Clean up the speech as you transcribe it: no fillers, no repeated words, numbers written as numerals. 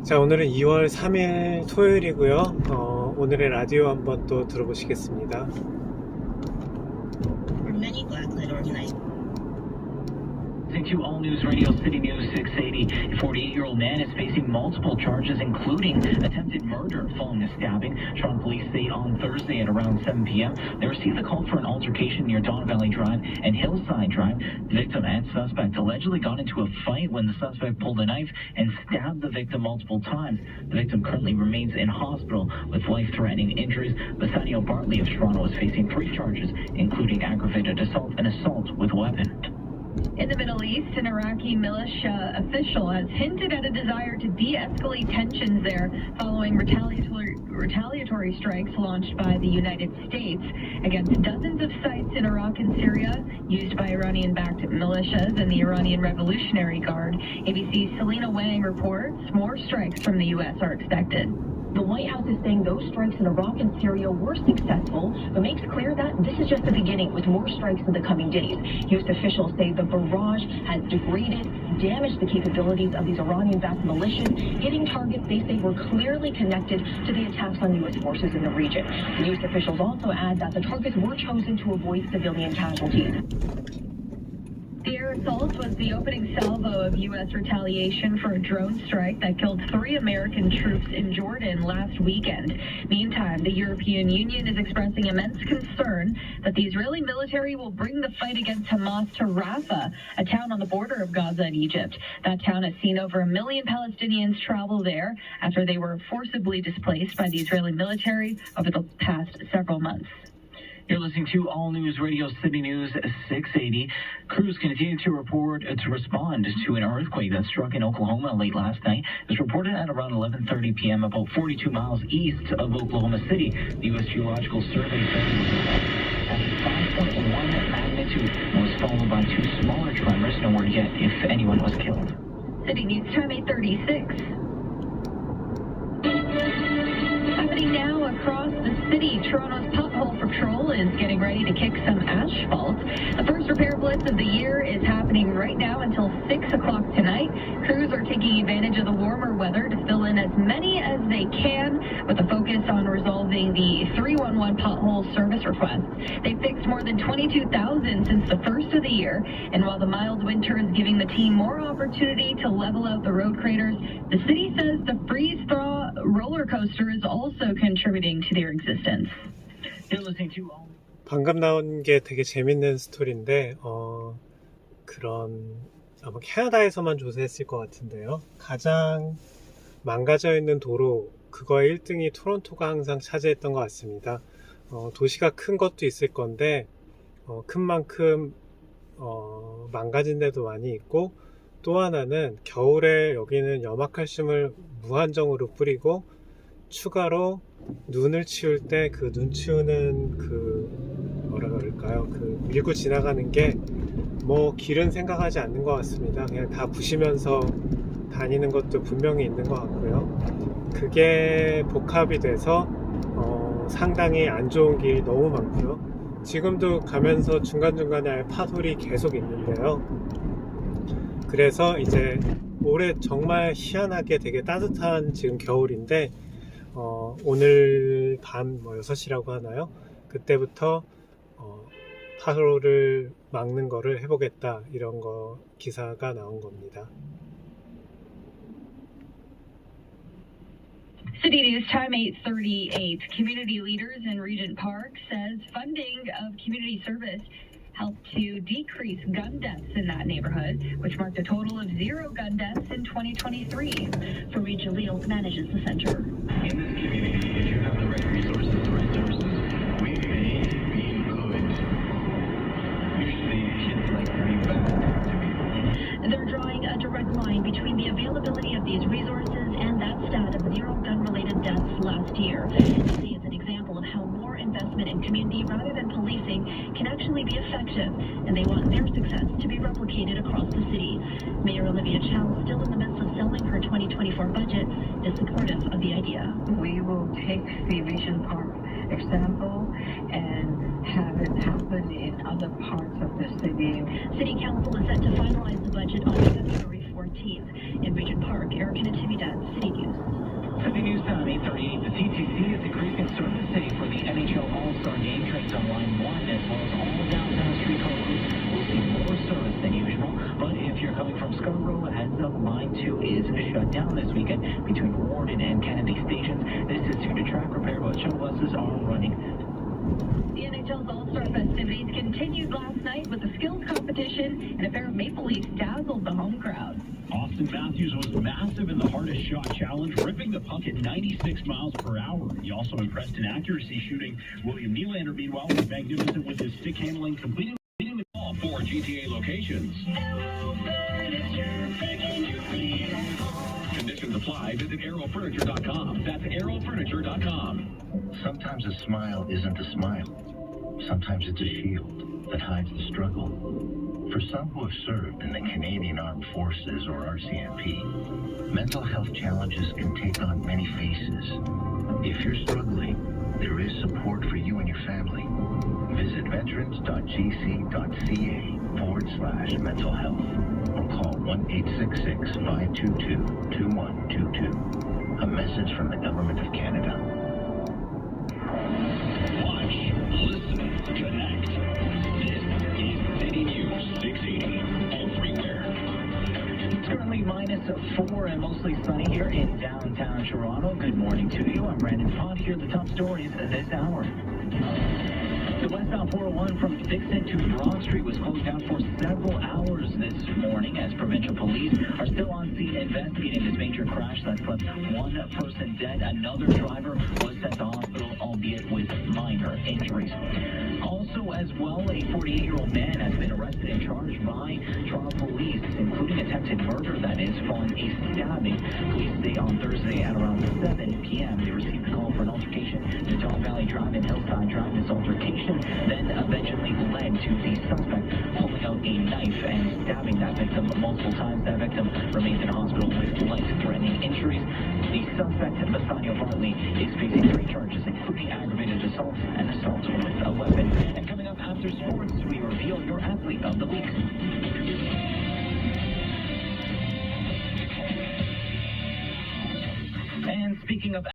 자, 오늘은 2월 3일 토요일이고요. 오늘의 라디오 한번 또 들어보시겠습니다. To All News Radio City News 680, a 48-year-old man is facing multiple charges, including attempted murder following a stabbing. Toronto police say on Thursday at around 7 p.m. they received a call for an altercation near Don Valley Drive and Hillside Drive. The victim and suspect allegedly got into a fight when the suspect pulled a knife and stabbed the victim multiple times. The victim currently remains in hospital with life-threatening injuries. Bassanio Bartley of Toronto is facing 3 charges, including aggravated assault and assault with a weapon. In the Middle East, an Iraqi militia official has hinted at a desire to de-escalate tensions there following retaliatory strikes launched by the United States against dozens of sites in Iraq and Syria used by Iranian-backed militias and the Iranian Revolutionary Guard. ABC's Selena Wang reports more strikes from the U.S. are expected. The White House is saying those strikes in Iraq and Syria were successful, but makes clear that this is just the beginning, with more strikes in the coming days. U.S. officials say the barrage has degraded, damaged the capabilities of these Iranian-backed militias, hitting targets they say were clearly connected to the attacks on U.S. forces in the region. The U.S. officials also add that the targets were chosen to avoid civilian casualties. The air assault was the opening salvo of U.S. retaliation for a drone strike that killed 3 American troops in Jordan last weekend. Meantime, the European Union is expressing immense concern that the Israeli military will bring the fight against Hamas to Rafah, a town on the border of Gaza and Egypt. That town has seen over 1 million Palestinians travel there after they were forcibly displaced by the Israeli military over the past several months. You're listening to All News Radio City News 680. Crews continue to respond to an earthquake that struck in Oklahoma late last night. It was reported at around 11:30 p.m. about 42 miles east of Oklahoma City. The U.S. Geological Survey says it was at 5.1 magnitude and was followed by 2 smaller tremors. No word yet if anyone was killed. City News Time 8:36. Happening now across the city, Toronto's pothole patrol is getting ready to kick some asphalt. The first repair blitz of the year is happening right now until 6 o'clock tonight. Crews are taking advantage of the warmer weather to fill in as many as they can with a focus on resolving the 311 pothole service requests. They've fixed more than 22,000 since the first of the year, and while the mild winter is giving the team more opportunity to level out the road craters, the city says the freeze-thaw roller coaster is also contributing to their existence. You're listening to 방금 나온 게 되게 재밌는 스토리인데 아마 캐나다에서만 조사했을 것 같은데요. 가장 망가져 있는 도로, 그거의 1등이 토론토가 항상 차지했던 것 같습니다. 도시가 큰 것도 있을 건데 큰 만큼 망가진 데도 많이 있고, 또 하나는 겨울에 여기는 염화칼슘을 무한정으로 뿌리고 추가로 눈을 치울 때 그 눈 치우는 뭐라 그럴까요? 밀고 지나가는 게 뭐 길은 생각하지 않는 것 같습니다. 그냥 다 부시면서 다니는 것도 분명히 있는 것 같고요. 그게 복합이 돼서 상당히 안 좋은 길이 너무 많고요. 지금도 가면서 중간중간에 파솔이 계속 있는데요. 그래서 이제 올해 정말 희한하게 되게 따뜻한 지금 겨울인데 오늘 밤 6시라고 하나요? 그때부터 파솔을 막는 거를 해보겠다, 이런 거 기사가 나온 겁니다. City News Time 8:38. Community leaders in Regent Park says funding of community service helped to decrease gun deaths in that neighborhood, which marked a total of 0 gun deaths in 2023. Fareed Jalil manages the center. In this community, if you have the right resources, we may be good. Usually, kids like to be bad to me. They're drawing a direct line between the availability of these resources and that stat of 0 gun-related deaths last year. They see it's an example of how more investment in community rather than policing can actually be effective, and they want their success to be replicated across the city. Mayor Olivia Chow, still in the midst of selling her 2024 budget, is supportive of the idea. We will take the Regent Park example and have it happen in other parts of the city. City Council is set to finalize the budget on February 14th. In Regent Park, Erica Natividad, City News. City News Time 8:38. The TTC is increasing service today for the NHL All-Star Game trains on Line 1 as well as all downtown streetcar routes. We'll see more service than usual, but if you're coming from Scarborough, a heads up, Line 2 is shut down this weekend between Warden and Kennedy stations. This is due to track repair, but shuttle buses are running. The NHL's All-Star festivities continued last night with the skills competition, and a pair of Maple Leafs dazzled the home crowd. Austin Matthews was massive in the hardest shot challenge, ripping the puck at 96 miles per hour. He also impressed in accuracy shooting. William Nylander, meanwhile, was magnificent with his stick handling, completing the call for GTA locations. Conditions apply. Visit aerofurniture.com. That's aerofurniture.com. Sometimes a smile isn't a smile. Sometimes it's a shield that hides the struggle. For some who have served in the Canadian Armed Forces or RCMP, mental health challenges can take on many faces. If you're struggling, there is support for you and your family. Visit veterans.gc.ca/mental health or call 1-866-522-2122. A message from the Government of Canada. Watch, listen, connect. This is City News 680. Everywhere. It's currently -4 and mostly sunny here in downtown Toronto. Good morning to you. I'm Brandon Font. Here are the top stories this hour. The westbound 401 from Dixon to Broad Street was closed down for several hours this morning as provincial police are still on scene investigating this major crash that's left one person dead. Another driver was sent to hospital, albeit with minor injuries. Also, as well, a 48-year-old man has been arrested and charged by Toronto police, including attempted murder, that is, following a stabbing. Police say on Thursday at around 7 p.m. they received a call for an altercation in Don Valley Drive and Hillside Drive. This altercation then eventually led to the suspect pulling out a knife and stabbing that victim multiple times. That victim remains in hospital with life-threatening injuries. The suspect, Bassanio Bartley, is facing 3 charges, including aggravated assault and assault with a weapon. And coming up after sports, we reveal your athlete of the week. And speaking of